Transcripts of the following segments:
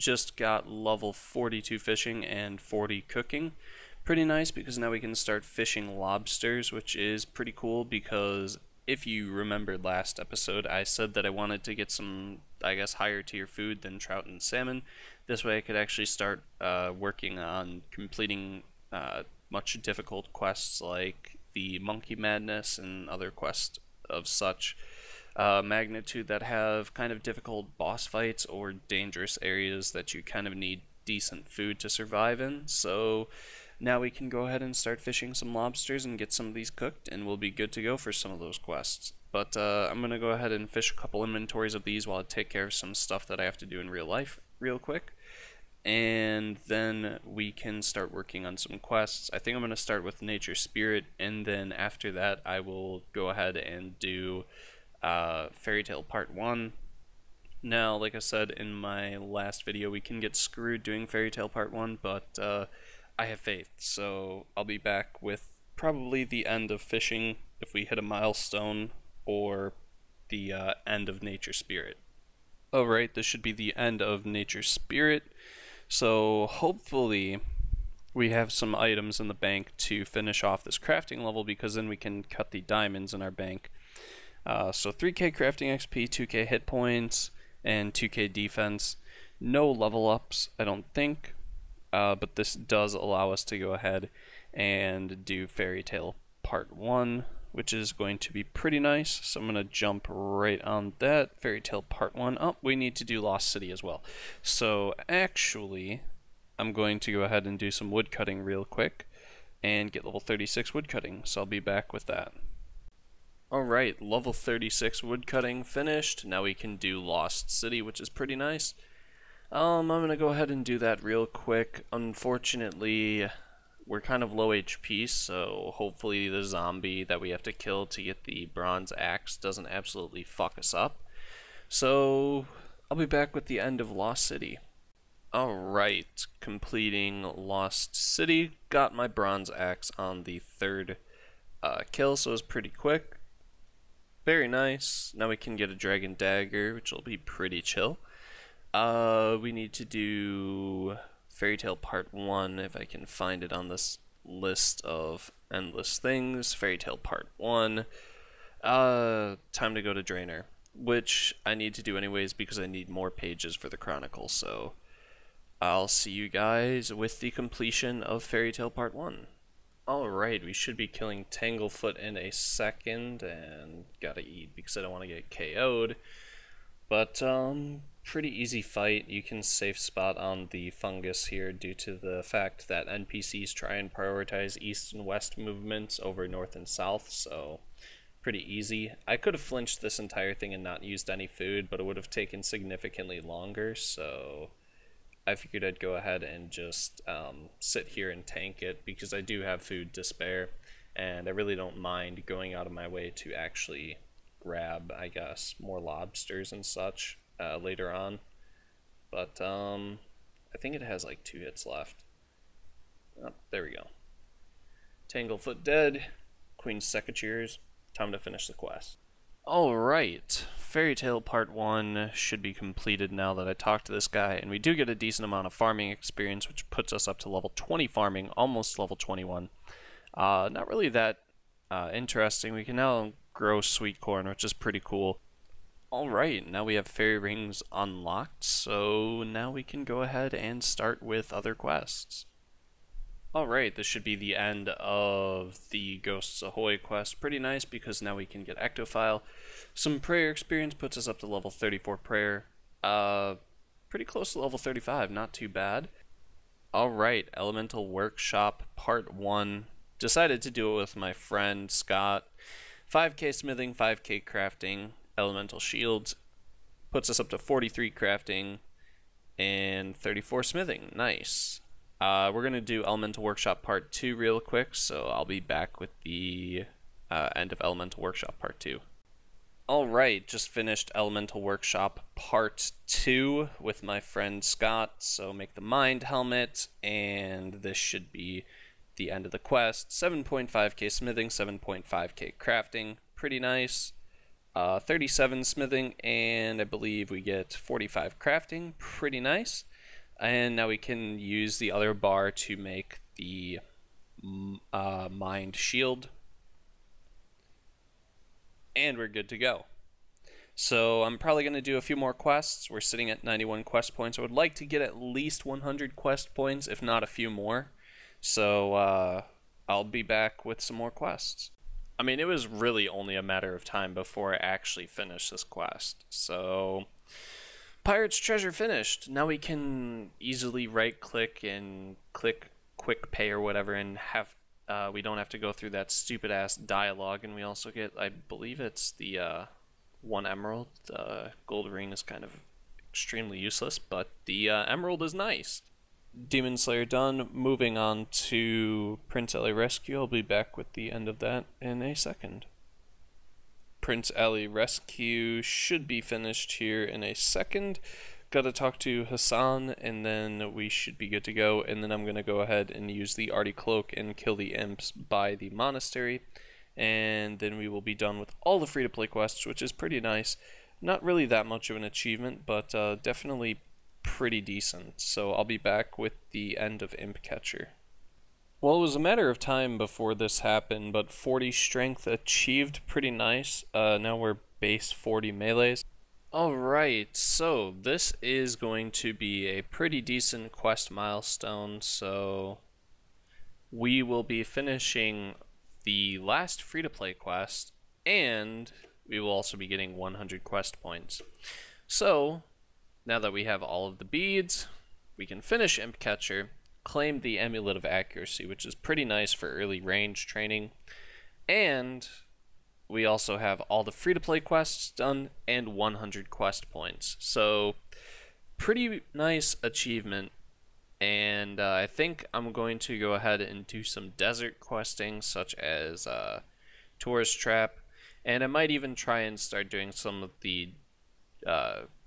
just got level 42 fishing and 40 cooking. Pretty nice because now we can start fishing lobsters, which is pretty cool because if you remembered last episode, I said that I wanted to get some, I guess, higher tier food than trout and salmon. This way I could actually start working on completing much difficult quests like the Monkey Madness and other quests of such magnitude that have kind of difficult boss fights or dangerous areas that you kind of need decent food to survive in. So now we can go ahead and start fishing some lobsters and get some of these cooked, and we'll be good to go for some of those quests. But I'm going to go ahead and fish a couple inventories of these while I take care of some stuff that I have to do in real life real quick. And then we can start working on some quests. I think I'm going to start with Nature Spirit, and then after that I will go ahead and do Fairy Tale Part 1. Now, like I said in my last video, we can get screwed doing Fairy Tale Part 1, but I have faith, so I'll be back with probably the end of fishing if we hit a milestone, or the end of Nature Spirit. Alright, this should be the end of Nature Spirit, so hopefully we have some items in the bank to finish off this crafting level, because then we can cut the diamonds in our bank. So 3k crafting XP, 2k hit points, and 2k defense. No level ups, I don't think. But this does allow us to go ahead and do Fairy Tale Part 1, which is going to be pretty nice. So I'm going to jump right on that. Fairy Tale Part 1. Oh, we need to do Lost City as well. So actually, I'm going to go ahead and do some wood cutting real quick and get level 36 wood cutting. So I'll be back with that. Alright, level 36 wood cutting finished. Now we can do Lost City, which is pretty nice. I'm gonna go ahead and do that real quick. Unfortunately, we're kind of low HP, so hopefully the zombie that we have to kill to get the bronze axe doesn't absolutely fuck us up. So I'll be back with the end of Lost City. Alright, completing Lost City. Got my bronze axe on the third kill, so it was pretty quick. Very nice. Now we can get a dragon dagger, which will be pretty chill. We need to do Fairy Tale Part 1, if I can find it on this list of endless things. Fairy Tale Part 1. Time to go to Drainer, which I need to do anyways because I need more pages for the Chronicle, so I'll see you guys with the completion of Fairy Tale Part 1. Alright, we should be killing Tanglefoot in a second, and gotta eat because I don't want to get KO'd. But, pretty easy fight. You can safe spot on the fungus here due to the fact that NPCs try and prioritize east and west movements over north and south, so pretty easy. I could have flinched this entire thing and not used any food, but it would have taken significantly longer, so I figured I'd go ahead and just sit here and tank it, because I do have food to spare, and I really don't mind going out of my way to actually grab, I guess, more lobsters and such later on. But I think it has like 2 hits left. Oh, there we go. Tanglefoot dead. Queen's Secateurs. Time to finish the quest. Alright, Fairy Tale Part 1 should be completed now that I talked to this guy, and we do get a decent amount of farming experience, which puts us up to level 20 farming, almost level 21. Not really that interesting. We can now grow sweet corn, which is pretty cool. Alright, now we have fairy rings unlocked, so now we can go ahead and start with other quests. Alright, this should be the end of the Ghosts Ahoy quest. Pretty nice because now we can get Ectophile. Some prayer experience puts us up to level 34 prayer. Pretty close to level 35, not too bad. Alright, Elemental Workshop Part 1. Decided to do it with my friend Scott. 5k smithing, 5k crafting, elemental shields. Puts us up to 43 crafting and 34 smithing. Nice. We're going to do Elemental Workshop Part 2 real quick, so I'll be back with the end of Elemental Workshop Part 2. Alright, just finished Elemental Workshop Part 2 with my friend Scott, so make the Mind Helmet, and this should be the end of the quest. 7.5k smithing, 7.5k crafting, pretty nice. 37 smithing, and I believe we get 45 crafting, pretty nice. And now we can use the other bar to make the mind shield. And we're good to go. So I'm probably going to do a few more quests. We're sitting at 91 quest points. I would like to get at least 100 quest points, if not a few more. So I'll be back with some more quests. I mean, it was really only a matter of time before I actually finished this quest. So, Pirate's Treasure finished. Now we can easily right-click and click Quick Pay or whatever, and have we don't have to go through that stupid-ass dialogue. And we also get, I believe it's the 1 emerald. The gold ring is kind of extremely useless, but the emerald is nice. Demon Slayer done. Moving on to Prince Ellie Rescue. I'll be back with the end of that in a second. Prince Ellie Rescue should be finished here in a second. Gotta talk to Hassan, and then we should be good to go. And then I'm gonna go ahead and use the Artie Cloak and kill the imps by the monastery. And then we will be done with all the free-to-play quests, which is pretty nice. Not really that much of an achievement, but definitely pretty decent. So I'll be back with the end of Imp Catcher. Well, it was a matter of time before this happened, but 40 strength achieved, pretty nice. Now we're base 40 melees. Alright, so this is going to be a pretty decent quest milestone, so we will be finishing the last free-to-play quest, and we will also be getting 100 quest points. So, now that we have all of the beads, we can finish Imp Catcher, claim the Amulet of Accuracy, which is pretty nice for early range training, and we also have all the free-to-play quests done and 100 quest points. So, pretty nice achievement, and I think I'm going to go ahead and do some desert questing, such as Tourist Trap, and I might even try and start doing some of the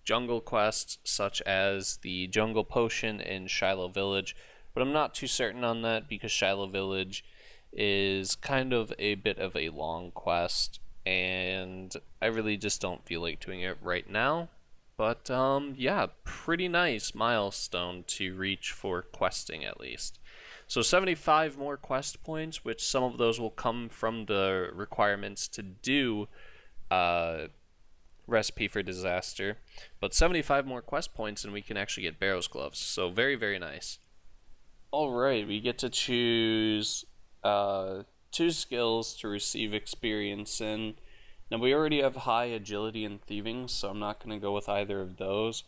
jungle quests, such as the Jungle Potion in Shiloh Village, but I'm not too certain on that because Shiloh Village is kind of a bit of a long quest, and I really just don't feel like doing it right now. But yeah, pretty nice milestone to reach for questing at least. So 75 more quest points, which some of those will come from the requirements to do Recipe for Disaster, but 75 more quest points and we can actually get Barrow's Gloves, so very, very nice. Alright, we get to choose 2 skills to receive experience in. Now we already have high agility and thieving, so I'm not going to go with either of those.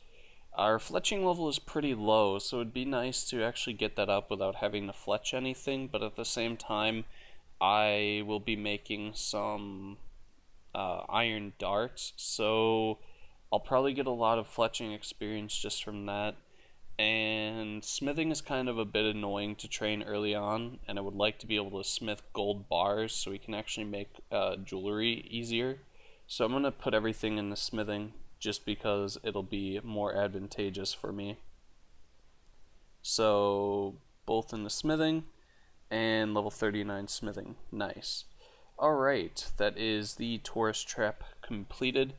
Our fletching level is pretty low, so it'd be nice to actually get that up without having to fletch anything, but at the same time I will be making some iron darts, so I'll probably get a lot of fletching experience just from that. And smithing is kind of a bit annoying to train early on, and I would like to be able to smith gold bars so we can actually make jewelry easier. So I'm going to put everything in the smithing just because it'll be more advantageous for me. So both in the smithing and level 39 smithing. Nice. Alright, that is the Tourist Trap completed.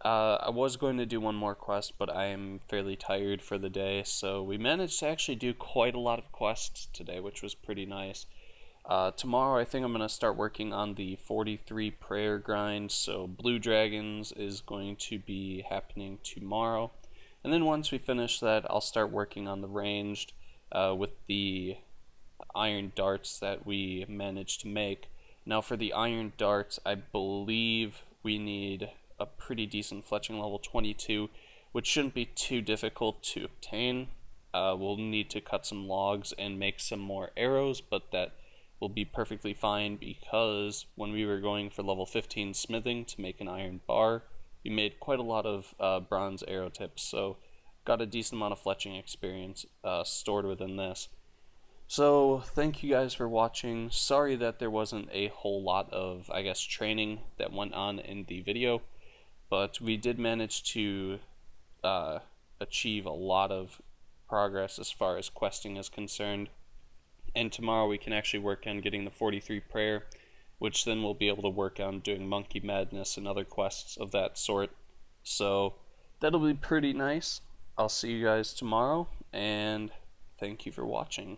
I was going to do one more quest, but I am fairly tired for the day, so we managed to actually do quite a lot of quests today, which was pretty nice. Tomorrow I think I'm going to start working on the 43 prayer grind, so Blue Dragons is going to be happening tomorrow. And then once we finish that, I'll start working on the ranged with the iron darts that we managed to make. Now for the iron darts, I believe we need a pretty decent fletching level 22, which shouldn't be too difficult to obtain. We'll need to cut some logs and make some more arrows, but that will be perfectly fine because when we were going for level 15 smithing to make an iron bar, we made quite a lot of bronze arrow tips, so got a decent amount of fletching experience stored within this. So, thank you guys for watching. Sorry that there wasn't a whole lot of, I guess, training that went on in the video, but we did manage to achieve a lot of progress as far as questing is concerned. And tomorrow we can actually work on getting the 43 prayer, which then we'll be able to work on doing Monkey Madness and other quests of that sort. So, that'll be pretty nice. I'll see you guys tomorrow, and thank you for watching.